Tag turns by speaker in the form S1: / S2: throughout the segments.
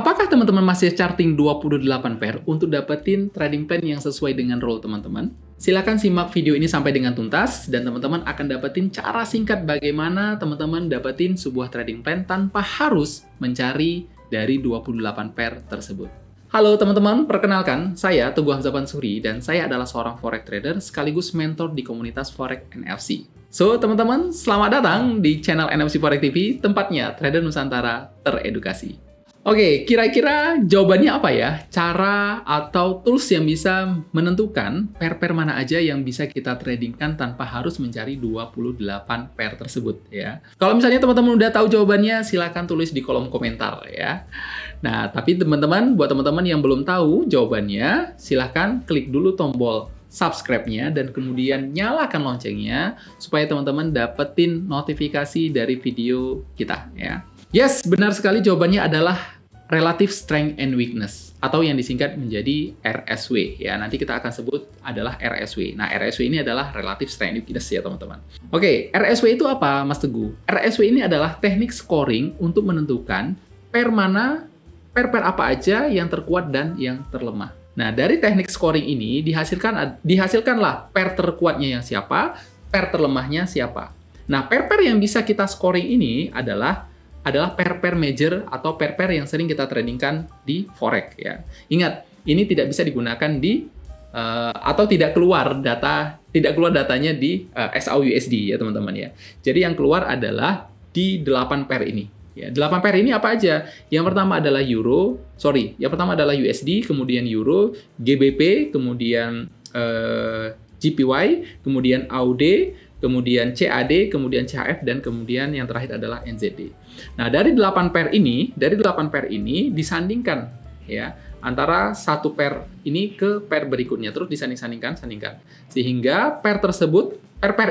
S1: Apakah teman-teman masih charting 28 pair untuk dapetin trading plan yang sesuai dengan role teman-teman? Silakan simak video ini sampai dengan tuntas dan teman-teman akan dapetin cara singkat bagaimana teman-teman dapetin sebuah trading plan tanpa harus mencari dari 28 pair tersebut. Halo teman-teman, perkenalkan saya Teguh Hamzah Pansuri dan saya adalah seorang forex trader sekaligus mentor di komunitas Forex NFC. So, teman-teman, selamat datang di channel NFC Forex TV, tempatnya trader Nusantara teredukasi. Oke, kira-kira jawabannya apa ya? Cara atau tools yang bisa menentukan pair-pair mana aja yang bisa kita tradingkan tanpa harus mencari 28 pair tersebut ya. Kalau misalnya teman-teman udah tahu jawabannya, silakan tulis di kolom komentar ya. Nah, tapi teman-teman, buat teman-teman yang belum tahu jawabannya, silahkan klik dulu tombol subscribe-nya dan kemudian nyalakan loncengnya supaya teman-teman dapetin notifikasi dari video kita ya. Yes, benar sekali jawabannya adalah Relative Strength and Weakness atau yang disingkat menjadi RSW ya. Nanti kita akan sebut adalah RSW. Nah, RSW ini adalah Relative Strength and Weakness ya, teman-teman. Oke, RSW itu apa, Mas Teguh? RSW ini adalah teknik scoring untuk menentukan pair apa aja yang terkuat dan yang terlemah. Nah, dari teknik scoring ini dihasilkanlah pair terkuatnya yang siapa, pair terlemahnya siapa. Nah, pair-pair yang bisa kita scoring ini adalah pair-pair major atau pair-pair yang sering kita tradingkan di forex ya. Ingat, ini tidak bisa digunakan di atau tidak keluar datanya di SAUUSD ya, teman-teman ya. Jadi yang keluar adalah di 8 pair ini. Ya, 8 pair ini apa aja? Yang pertama adalah USD, kemudian Euro, GBP, kemudian JPY, kemudian AUD, kemudian CAD, kemudian CHF, dan kemudian yang terakhir adalah NZD. Nah, dari 8 pair ini disandingkan ya antara satu pair ini ke pair berikutnya, terus disandingkan. Sehingga pair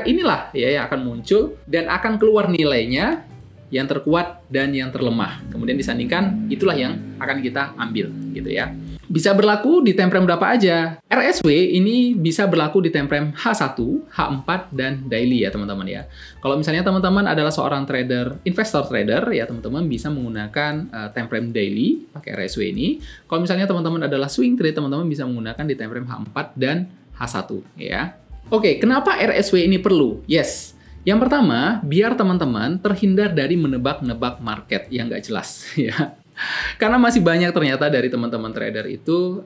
S1: inilah ya yang akan muncul dan akan keluar nilainya yang terkuat dan yang terlemah. Kemudian disandingkan, itulah yang akan kita ambil gitu ya. Bisa berlaku di time frame berapa aja? RSW ini bisa berlaku di time frame H1, H4, dan daily ya, teman-teman ya. Kalau misalnya teman-teman adalah seorang investor trader ya, teman-teman bisa menggunakan time frame daily pakai RSW ini. Kalau misalnya teman-teman adalah swing trade, teman-teman bisa menggunakan di time frame H4 dan H1 ya. Oke, kenapa RSW ini perlu? Yes. Yang pertama, biar teman-teman terhindar dari menebak-nebak market yang nggak jelas ya. Karena masih banyak ternyata dari teman-teman trader itu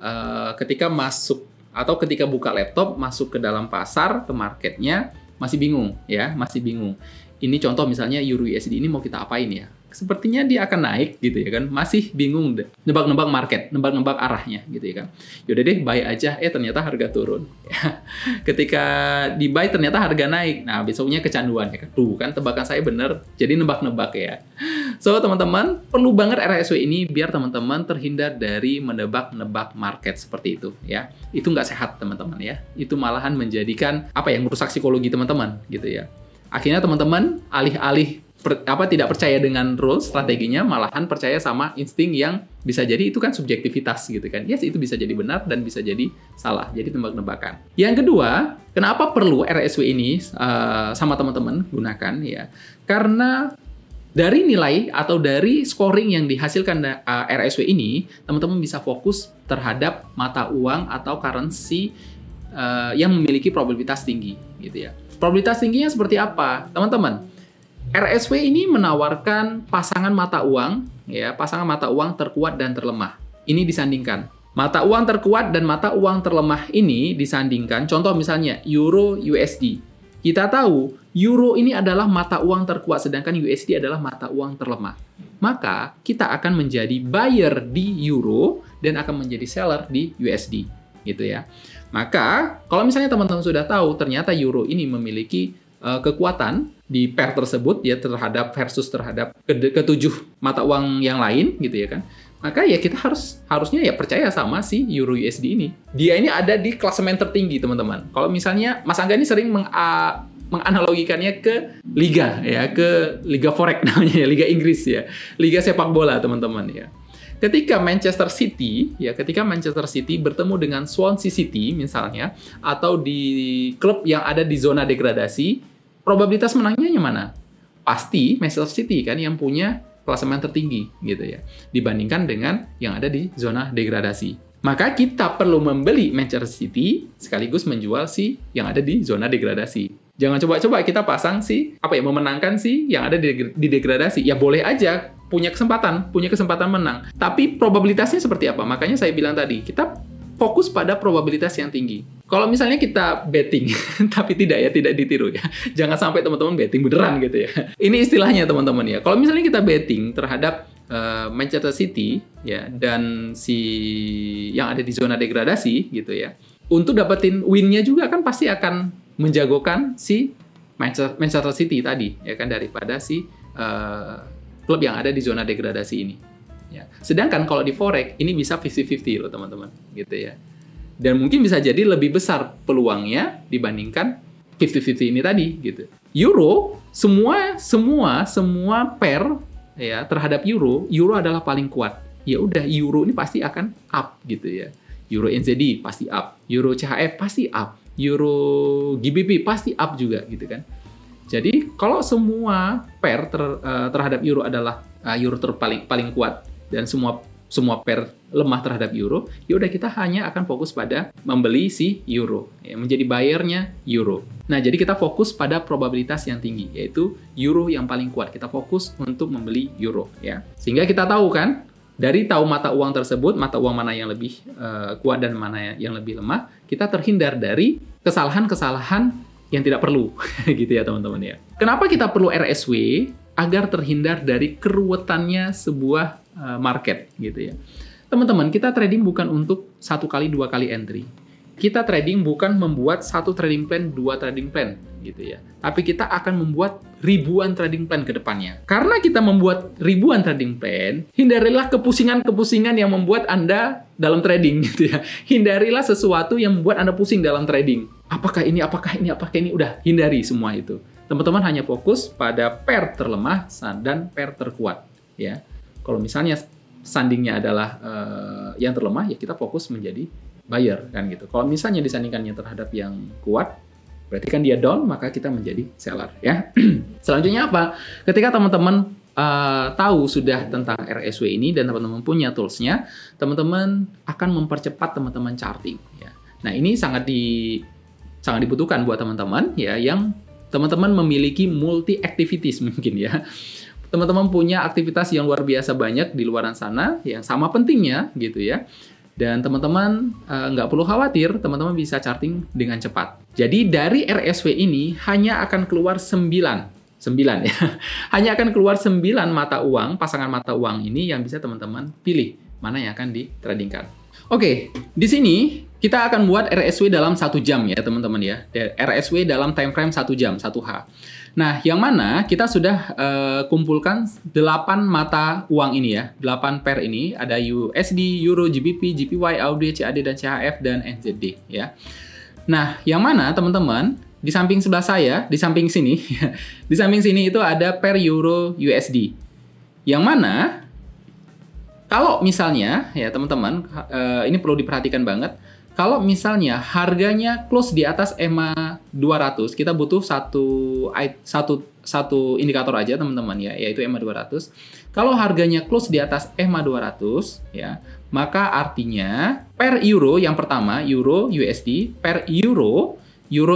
S1: ketika masuk atau ketika buka laptop masuk ke dalam pasar, ke marketnya masih bingung ya, Ini contoh misalnya Euro USD ini mau kita apain ya? Sepertinya dia akan naik gitu ya kan, masih bingung deh, nebak-nebak market, nebak-nebak arahnya gitu ya kan. Yaudah deh, buy aja, ternyata harga turun. Ya. Ketika di buy ternyata harga naik, nah besoknya kecanduan ya kan, tuh kan tebakan saya bener, jadi nebak-nebak ya. So teman-teman, perlu banget RSW ini biar teman-teman terhindar dari menebak-nebak market seperti itu ya. Itu nggak sehat teman-teman ya, itu malahan menjadikan merusak psikologi teman-teman gitu ya. Akhirnya teman-teman alih-alih tidak percaya dengan rules strateginya, malahan percaya sama insting yang bisa jadi itu kan subjektivitas gitu kan. Yes, itu bisa jadi benar dan bisa jadi salah. Jadi tebak-tebakan. Yang kedua, kenapa perlu RSW ini sama teman-teman gunakan ya? Karena dari nilai atau dari scoring yang dihasilkan RSW ini, teman-teman bisa fokus terhadap mata uang atau currency yang memiliki probabilitas tinggi gitu ya. Probabilitas tingginya seperti apa? Teman-teman, RSW ini menawarkan pasangan mata uang terkuat dan terlemah. Ini disandingkan. Mata uang terkuat dan mata uang terlemah ini disandingkan. Contoh misalnya Euro USD. Kita tahu Euro ini adalah mata uang terkuat sedangkan USD adalah mata uang terlemah. Maka kita akan menjadi buyer di Euro dan akan menjadi seller di USD gitu ya. Maka kalau misalnya teman-teman sudah tahu ternyata Euro ini memiliki kekuatan di pair tersebut ya terhadap ketujuh mata uang yang lain gitu ya kan. Maka ya kita harusnya ya percaya sama si Euro USD ini. Dia ini ada di klasemen tertinggi, teman-teman. Kalau misalnya Mas Angga ini sering menganalogikannya ke liga ya, ke liga forex namanya ya, liga Inggris ya. Liga sepak bola, teman-teman ya. Ketika Manchester City bertemu dengan Swansea City misalnya atau di klub yang ada di zona degradasi, probabilitas menangnya yang mana? Pasti Manchester City kan yang punya klasemen tertinggi gitu ya, dibandingkan dengan yang ada di zona degradasi. Maka kita perlu membeli Manchester City sekaligus menjual si yang ada di zona degradasi. Jangan coba-coba kita pasang si memenangkan si yang ada di degradasi. Ya boleh aja punya kesempatan menang. Tapi probabilitasnya seperti apa? Makanya saya bilang tadi, kita fokus pada probabilitas yang tinggi. Kalau misalnya kita betting, tapi tidak ditiru ya. Jangan sampai teman-teman betting beneran gitu ya. Ini istilahnya teman-teman ya. Kalau misalnya kita betting terhadap Manchester City ya dan si yang ada di zona degradasi gitu ya, untuk dapetin win-nya juga kan pasti akan menjagokan si Manchester City tadi ya kan, daripada si klub yang ada di zona degradasi ini ya. Sedangkan kalau di forex ini bisa 50-50 loh teman-teman gitu ya, dan mungkin bisa jadi lebih besar peluangnya dibandingkan 50-50 ini tadi gitu. Euro semua pair ya terhadap euro adalah paling kuat. Ya udah, euro ini pasti akan up gitu ya. Euro NZD pasti up, euro CHF pasti up, euro GBP pasti up juga gitu kan. Jadi kalau semua pair terhadap euro adalah euro paling kuat dan semua pair lemah terhadap euro, ya udah kita hanya akan fokus pada membeli si euro, ya, menjadi buyernya euro. Nah, jadi kita fokus pada probabilitas yang tinggi, yaitu euro yang paling kuat. Kita fokus untuk membeli euro, ya. Sehingga kita tahu kan, dari tahu mata uang tersebut, mata uang mana yang lebih kuat dan mana yang lebih lemah, kita terhindar dari kesalahan-kesalahan yang tidak perlu, gitu ya teman-teman ya. Kenapa kita perlu RSW? Agar terhindar dari keruwetannya sebuah market, gitu ya. Teman-teman, kita trading bukan untuk 1 kali 2 kali entry. Kita trading bukan membuat 1 trading plan, 2 trading plan, gitu ya. Tapi kita akan membuat ribuan trading plan ke depannya. Karena kita membuat ribuan trading plan, hindarilah kepusingan-kepusingan yang membuat Anda dalam trading, gitu ya. Hindarilah sesuatu yang membuat Anda pusing dalam trading. Apakah ini, udah hindari semua itu. Teman-teman hanya fokus pada pair terlemah dan pair terkuat, ya. Kalau misalnya sandingnya adalah yang terlemah, ya kita fokus menjadi buyer kan gitu. Kalau misalnya disandingkannya terhadap yang kuat, berarti kan dia down, maka kita menjadi seller ya. Selanjutnya apa? Ketika teman-teman tahu sudah tentang RSW ini dan teman-teman punya toolsnya, teman-teman akan mempercepat teman-teman charting ya. Nah, ini sangat dibutuhkan buat teman-teman ya yang teman-teman memiliki multi activities mungkin ya. Teman-teman punya aktivitas yang luar biasa banyak di luaran sana yang sama pentingnya gitu ya. Dan teman-teman nggak perlu khawatir, teman-teman bisa charting dengan cepat. Jadi dari RSW ini hanya akan keluar 9 ya. Hanya akan keluar 9 mata uang, pasangan mata uang ini yang bisa teman-teman pilih mana yang akan ditradingkan. Oke, di sini kita akan buat RSW dalam 1 jam ya teman-teman ya. RSW dalam time frame 1 jam, 1H. Nah, yang mana kita sudah kumpulkan 8 mata uang ini ya. 8 pair ini, ada USD, Euro, GBP, GPY, AUD, CAD, dan CHF, dan NZD ya. Nah, yang mana teman-teman, di samping sebelah saya, di samping sini, di samping sini itu ada pair Euro USD. Yang mana kalau misalnya, ya teman-teman, ini perlu diperhatikan banget. Kalau misalnya harganya close di atas EMA 200, kita butuh satu indikator aja teman-teman ya, yaitu EMA 200. Kalau harganya close di atas EMA 200, ya, maka artinya per euro yang pertama, Euro USD, per euro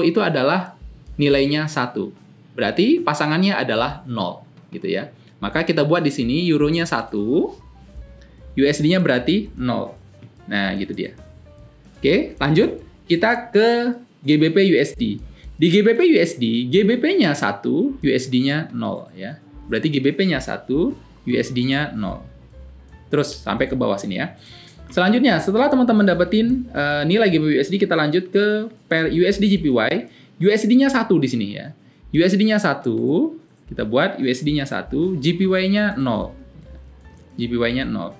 S1: itu adalah nilainya 1. Berarti pasangannya adalah 0, gitu ya. Maka kita buat di sini euronya 1. USD-nya berarti 0. Nah, gitu dia. Oke, lanjut. Kita ke GBP USD. Di GBP USD, GBP-nya 1, USD-nya 0 ya. Berarti GBP-nya 1, USD-nya 0. Terus sampai ke bawah sini ya. Selanjutnya, setelah teman-teman dapetin nilai GBP USD, kita lanjut ke pair USD JPY. USD-nya 1 di sini ya. USD-nya 1, kita buat USD-nya 1, JPY-nya 0. JPY-nya 0.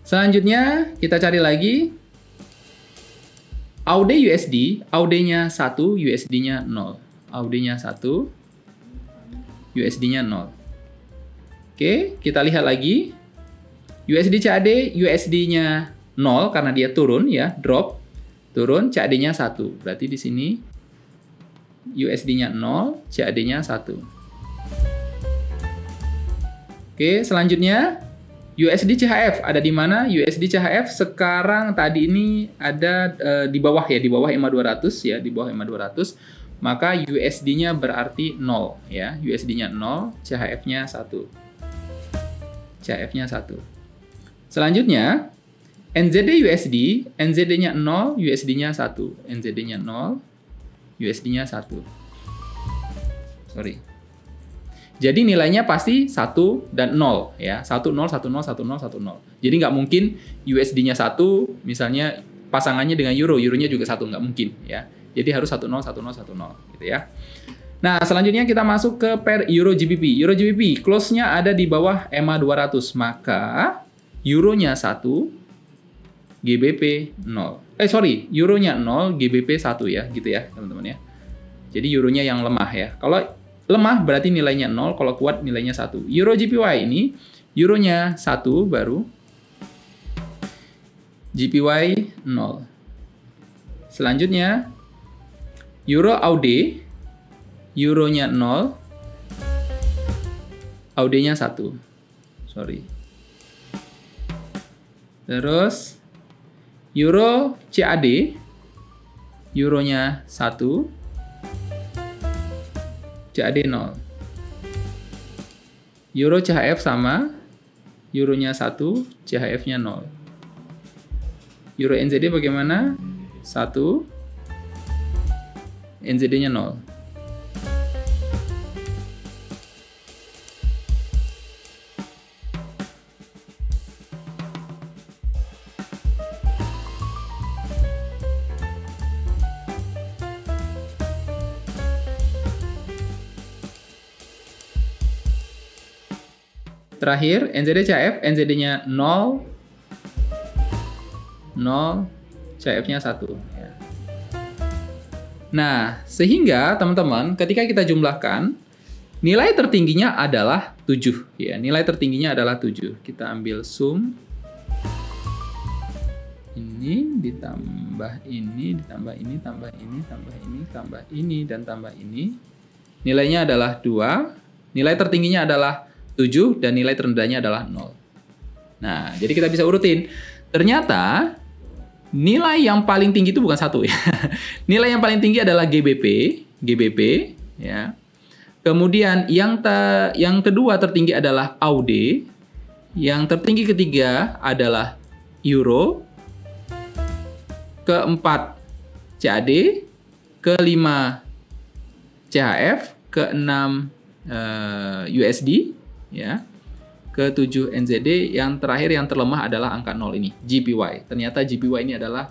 S1: Selanjutnya, kita cari lagi AUD USD, AUD-nya 1, USD-nya 0. AUD-nya 1, USD-nya 0. Oke, kita lihat lagi. USD CAD, USD-nya 0 karena dia turun ya, drop. Turun, CAD-nya 1. Berarti di sini USD-nya 0, CAD-nya 1. Oke, selanjutnya USD CHF ada di mana? USD CHF sekarang tadi ini ada di bawah ya, di bawah EMA 200 ya, di bawah EMA 200. Maka USD-nya berarti 0 ya. USD-nya 0, CHF-nya 1. CHF-nya 1. Selanjutnya NZD USD, NZD-nya 0, USD-nya 1. NZD-nya 0, USD-nya 1. Sorry. Jadi nilainya pasti 1 dan 0 ya. 1 0 1 0 1 0 1 0. Jadi nggak mungkin USD-nya 1 misalnya pasangannya dengan euro, euronya juga 1, nggak mungkin ya. Jadi harus 1 0 1 0 1 0 gitu ya. Nah, selanjutnya kita masuk ke pair euro GBP. Euro GBP close-nya ada di bawah EMA 200, maka euronya 1, GBP 0. Euronya 0, GBP 1 ya, gitu ya, teman-teman ya. Jadi euronya yang lemah ya. Kalau lemah berarti nilainya 0, kalau kuat nilainya 1. Euro JPY ini, euronya 1 baru, JPY 0. Selanjutnya, Euro AUD, euronya 0, AUD-nya 1. Sorry. Terus, Euro CAD, euronya 1, CAD 0. Euro CHF sama, euronya 1, CHF-nya 0. Euro NZD bagaimana? 1, NZD-nya 0. Terakhir, NZD CHF, NZD-nya 0, 0, CHF-nya 1. Ya. Nah, sehingga teman-teman, ketika kita jumlahkan, nilai tertingginya adalah 7. Ya, nilai tertingginya adalah 7. Kita ambil sum. Ini ditambah ini, ditambah ini, tambah ini, tambah ini, tambah ini, dan tambah ini. Nilainya adalah 2. Nilai tertingginya adalah 7 dan nilai terendahnya adalah 0. Nah, jadi kita bisa urutin. Ternyata nilai yang paling tinggi itu bukan 1 ya. Nilai yang paling tinggi adalah GBP ya. Kemudian yang kedua tertinggi adalah AUD. Yang tertinggi ketiga adalah Euro. Keempat CAD, kelima CHF, keenam USD. Ya, ke-7 NZD, yang terakhir yang terlemah adalah angka 0 ini, JPY. Ternyata JPY ini adalah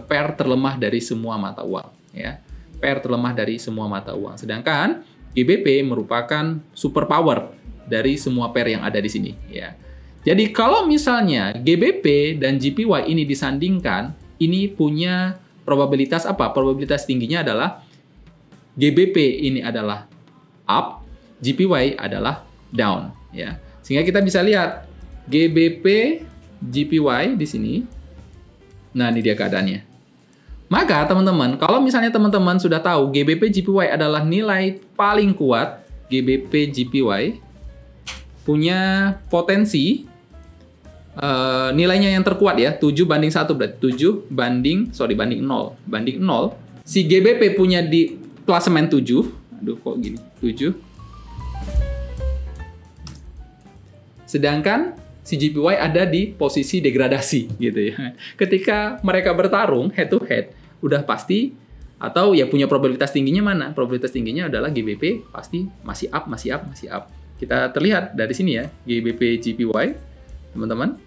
S1: pair terlemah dari semua mata uang. Ya, pair terlemah dari semua mata uang. Sedangkan GBP merupakan superpower dari semua pair yang ada di sini. Ya, jadi kalau misalnya GBP dan JPY ini disandingkan, ini punya probabilitas apa? Probabilitas tingginya adalah GBP ini adalah up, JPY adalah down ya. Sehingga kita bisa lihat GBP JPY di sini. Nah, ini dia keadaannya. Maka teman-teman, kalau misalnya teman-teman sudah tahu GBP JPY adalah nilai paling kuat, GBP JPY punya potensi nilainya yang terkuat ya, 7:1 berarti banding 0. Banding 0. Si GBP punya di klasemen 7. Aduh, kok gini? 7. Sedangkan si JPY ada di posisi degradasi gitu ya. Ketika mereka bertarung head to head, udah pasti atau ya punya probabilitas tingginya mana? Probabilitas tingginya adalah GBP pasti masih up, masih up, masih up. Kita terlihat dari sini ya, GBP JPY, teman-teman.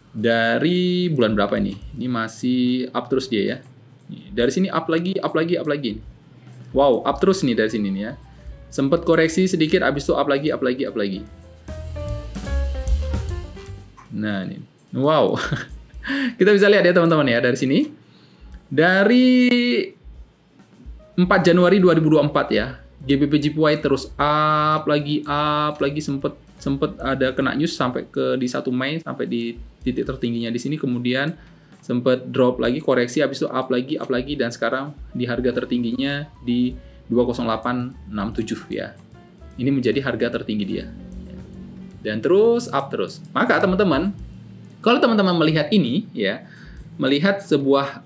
S1: Dari bulan berapa ini? Ini masih up terus dia ya. Dari sini up lagi, up lagi, up lagi. Wow, up terus nih dari sini nih ya. Sempat koreksi sedikit, abis itu up lagi, up lagi, up lagi. Nah, ini. Wow. Kita bisa lihat ya teman-teman ya dari sini. Dari 4 Januari 2024 ya. GBP JPY terus up lagi, sempet ada kena news sampai ke di 1 Mei sampai di titik tertingginya di sini, kemudian sempat drop lagi, koreksi, habis itu up lagi dan sekarang di harga tertingginya di 20867 ya. Ini menjadi harga tertinggi dia. dan terus up terus. Maka teman-teman, kalau teman-teman melihat ini ya, melihat sebuah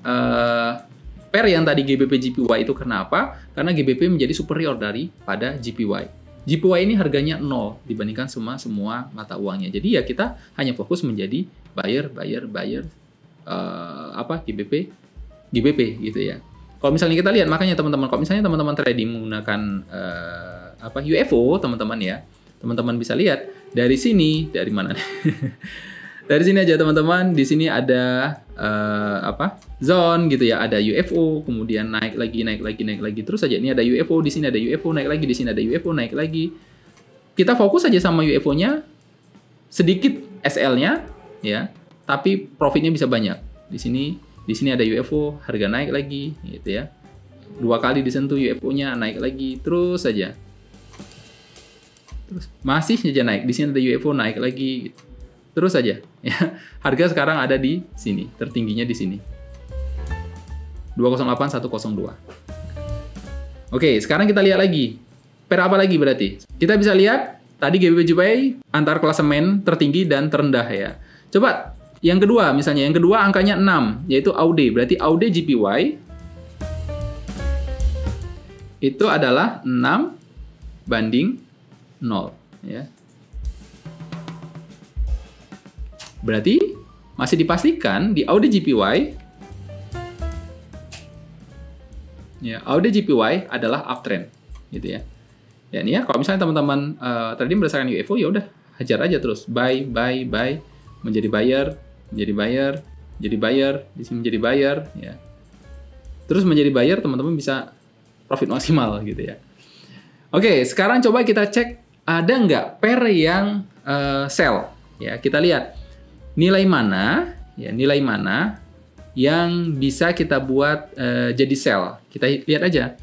S1: pair yang tadi GBP JPY itu kenapa? Karena GBP menjadi superior daripada JPY. JPY ini harganya 0 dibandingkan semua mata uangnya. Jadi ya kita hanya fokus menjadi buyer GBP gitu ya. Kalau misalnya kita lihat, makanya teman-teman, kalau misalnya teman-teman trading menggunakan UFO, teman-teman ya, teman-teman bisa lihat dari sini, dari mana? Dari sini aja teman-teman, di sini ada zone gitu ya, ada UFO, kemudian naik lagi, terus aja ini ada UFO, di sini ada UFO, naik lagi, di sini ada UFO, naik lagi. Kita fokus aja sama UFO-nya, sedikit SL-nya ya, tapi profitnya bisa banyak. Di sini ada UFO, harga naik lagi gitu ya. 2 kali disentuh UFO-nya, naik lagi, terus saja. Terus masih saja naik. Di sini ada UFO, naik lagi gitu. Terus saja ya. Harga sekarang ada di sini, tertingginya di sini. 208102. Oke, sekarang kita lihat lagi. Pair apa lagi berarti? Kita bisa lihat tadi GBP JPY antar klasemen tertinggi dan terendah ya. Coba yang kedua, misalnya yang kedua angkanya 6, yaitu AUD. Berarti AUD JPY itu adalah 6 banding 0 ya. Berarti masih dipastikan di AUD JPY ya, AUD JPY adalah uptrend gitu ya. Ya ini ya, kalau misalnya teman-teman trading berdasarkan UFO ya udah hajar aja terus buy, menjadi buyer, di sini menjadi buyer ya. Terus menjadi buyer, teman-teman bisa profit maksimal gitu ya. Oke, sekarang coba kita cek ada nggak pair yang sell ya. Kita lihat nilai mana yang bisa kita buat jadi sell. Kita lihat aja.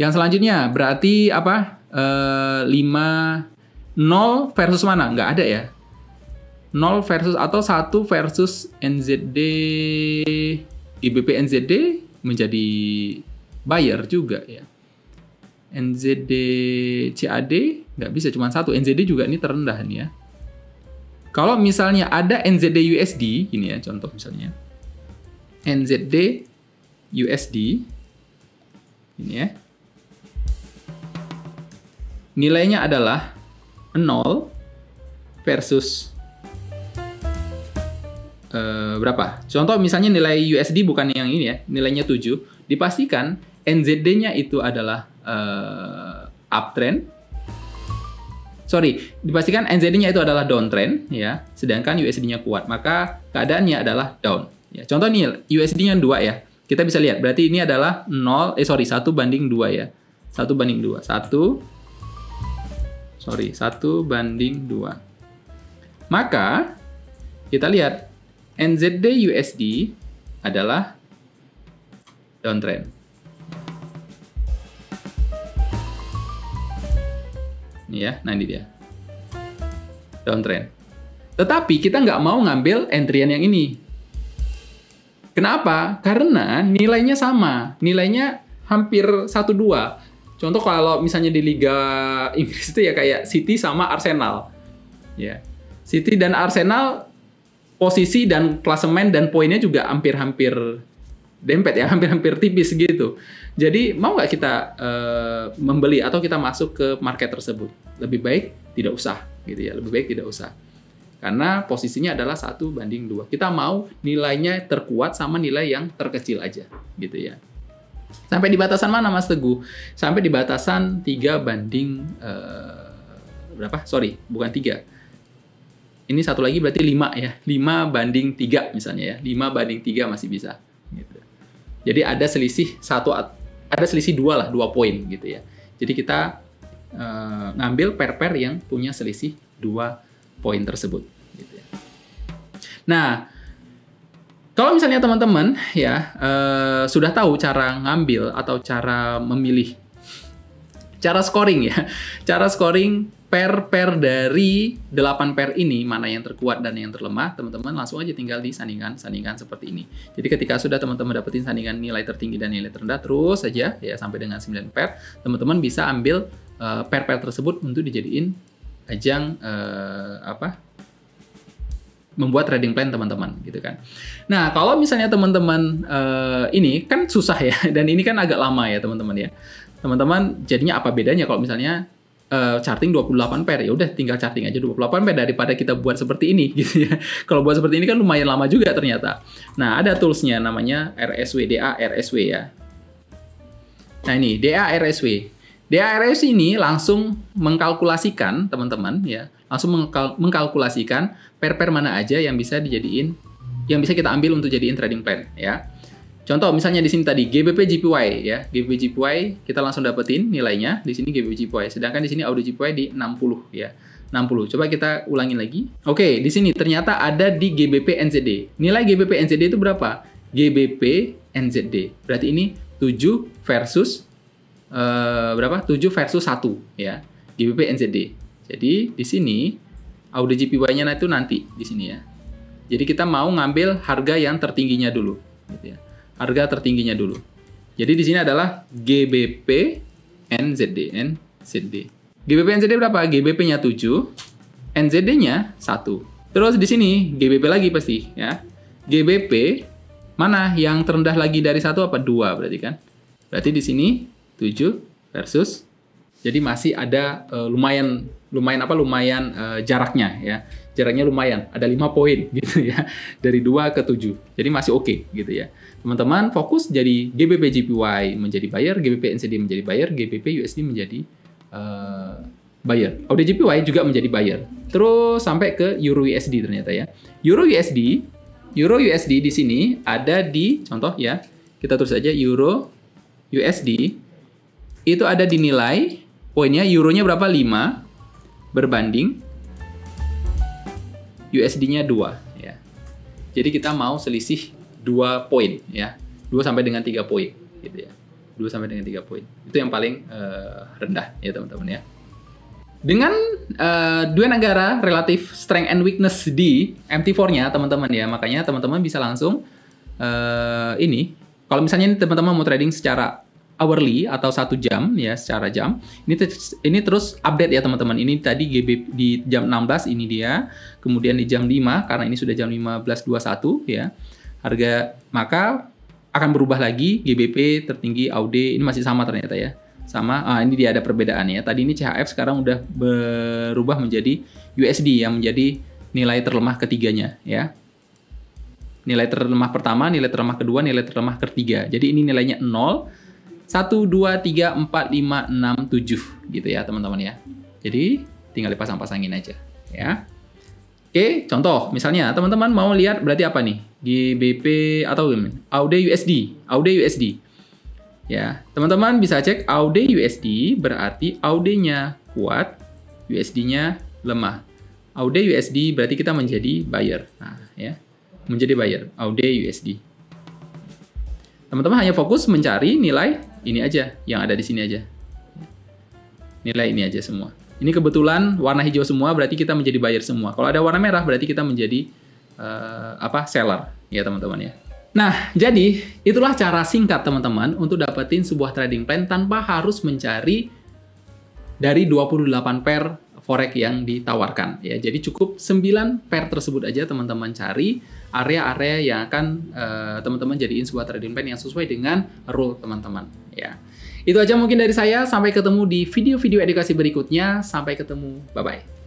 S1: Yang selanjutnya berarti apa? 0 versus mana? Nggak ada ya. 0 versus atau 1 versus NZD, GBP NZD menjadi buyer juga ya. NZD CAD nggak bisa, cuma 1. NZD juga ini terendah nih ya. Kalau misalnya ada NZD USD, ini ya contoh misalnya. NZD USD, ini ya. Nilainya adalah 0 versus berapa? Contoh misalnya nilai USD bukan yang ini ya, nilainya 7. Dipastikan NZD-nya itu adalah uptrend. Sorry, dipastikan NZD-nya itu adalah downtrend ya, sedangkan USD-nya kuat. Maka keadaannya adalah down. Ya, contoh nih USD-nya 2 ya. Kita bisa lihat berarti ini adalah 1 banding 2 ya. 1 banding 2. 1 banding 2. Maka kita lihat NZD USD adalah downtrend. Ini ya, nah ini dia. Downtrend. Tetapi kita nggak mau ngambil entryan yang ini. Kenapa? Karena nilainya sama. Nilainya hampir 1-2. Contoh kalau misalnya di Liga Inggris itu ya kayak City sama Arsenal. Ya. City dan Arsenal posisi dan klasemen dan poinnya juga hampir-hampir dempet ya, hampir-hampir tipis gitu. Jadi mau nggak kita membeli atau kita masuk ke market tersebut? Lebih baik tidak usah gitu ya, lebih baik tidak usah. Karena posisinya adalah 1 banding 2. Kita mau nilainya terkuat sama nilai yang terkecil aja gitu ya. Sampai di batasan mana Mas Teguh? Sampai di batasan 3 banding berapa? Sorry, bukan 3. Ini satu lagi berarti 5 ya. 5 banding 3 misalnya ya. 5 banding 3 masih bisa gitu. Jadi ada selisih 2 lah, 2 poin gitu ya. Jadi kita ngambil pair-pair yang punya selisih 2 poin tersebut gitu ya. Nah, kalau misalnya teman-teman ya sudah tahu cara ngambil atau cara memilih, cara scoring ya, cara scoring pair-pair dari 8 pair ini, mana yang terkuat dan yang terlemah, teman-teman langsung aja tinggal di sandingan seperti ini. Jadi ketika sudah teman-teman dapetin sandingan nilai tertinggi dan nilai terendah, terus saja ya sampai dengan 9 pair, teman-teman bisa ambil pair-pair tersebut untuk dijadiin ajang membuat trading plan teman-teman gitu kan. Nah, kalau misalnya teman-teman ini kan susah ya, dan ini kan agak lama ya teman-teman ya. Teman-teman jadinya apa bedanya kalau misalnya charting 28 pair, ya udah tinggal charting aja 28 pair daripada kita buat seperti ini gitu ya. Kalau buat seperti ini kan lumayan lama juga ternyata. Nah, ada toolsnya namanya RSW, DARSW ya. Nah, ini DARSW. DARSW ini langsung mengkalkulasikan teman-teman ya, langsung mengkalkulasikan pair-pair mana aja yang bisa dijadiin, yang bisa kita ambil untuk jadiin trading plan ya. Contoh misalnya di sini tadi GBP JPY ya, GBP JPY kita langsung dapetin nilainya di sini GBP JPY, sedangkan di sini AUD JPY di 60 ya. 60. Coba kita ulangin lagi. Oke, di sini ternyata ada di GBP NZD. Nilai GBP NZD itu berapa? GBP NZD. Berarti ini 7 versus berapa? 7 versus 1 ya. GBP NZD. Jadi di sini AUD JPY-nya itu nanti di sini ya. Jadi kita mau ngambil harga yang tertingginya dulu gitu ya. Harga tertingginya dulu. Jadi di sini adalah GBP NZD. GBP NZD berapa? GBP-nya 7, NZD-nya 1. Terus di sini GBP lagi pasti ya. GBP mana yang terendah lagi dari 1 apa? 2 berarti kan. Berarti di sini 7 versus, jadi masih ada lumayan jaraknya ya. Jaraknya lumayan, ada 5 poin gitu ya. Dari 2 ke 7. Jadi masih oke gitu ya. Teman-teman fokus jadi GBP JPY menjadi buyer, GBP NZD menjadi buyer, GBP USD menjadi buyer. AUD JPY juga menjadi buyer. Terus sampai ke Euro USD ternyata ya. Euro USD di sini ada di contoh ya. Kita tulis aja Euro USD. Itu ada di nilai poinnya, euronya berapa? 5 berbanding USD-nya 2 ya. Jadi kita mau selisih 2 poin ya. 2 sampai dengan 3 poin gitu ya. 2 sampai dengan 3 poin. Itu yang paling rendah ya teman-teman ya. Dengan dua negara relatif strength and weakness di MT4-nya teman-teman ya. Makanya teman-teman bisa langsung ini kalau misalnya teman-teman mau trading secara hourly atau 1 jam ya, secara jam. Ini terus update ya teman-teman. Ini tadi GBP di jam 16 ini dia. Kemudian di jam 5 karena ini sudah jam 15.21 ya. Harga maka akan berubah lagi GBP tertinggi AUD ini masih sama ternyata ya. Sama. Ini dia ada perbedaannya. Tadi ini CHF sekarang udah berubah menjadi USD yang menjadi nilai terlemah ketiganya ya. Nilai terlemah pertama, nilai terlemah kedua, nilai terlemah ketiga. Jadi ini nilainya 0 1, 2, 3, 4, 5, 6, 7 gitu ya teman-teman ya. Jadi tinggal dipasang-pasangin aja ya. Oke, contoh misalnya teman-teman mau lihat berarti apa nih? GBP atau AUD USD. Ya, teman-teman bisa cek AUD USD berarti AUD-nya kuat, USD-nya lemah. AUD USD berarti kita menjadi buyer. Nah, ya. Menjadi buyer AUD USD. Teman-teman hanya fokus mencari nilai ini aja, yang ada di sini aja. Nilai ini aja semua. Ini kebetulan warna hijau semua, berarti kita menjadi buyer semua. Kalau ada warna merah, berarti kita menjadi seller, ya teman-teman ya. Nah, jadi itulah cara singkat teman-teman untuk dapetin sebuah trading plan tanpa harus mencari dari 28 pair forex yang ditawarkan ya. Jadi cukup 9 pair tersebut aja teman-teman cari area-area yang akan teman-teman jadiin sebuah trading plan yang sesuai dengan rule teman-teman ya. Itu aja mungkin dari saya, sampai ketemu di video-video edukasi berikutnya. Sampai ketemu, bye-bye.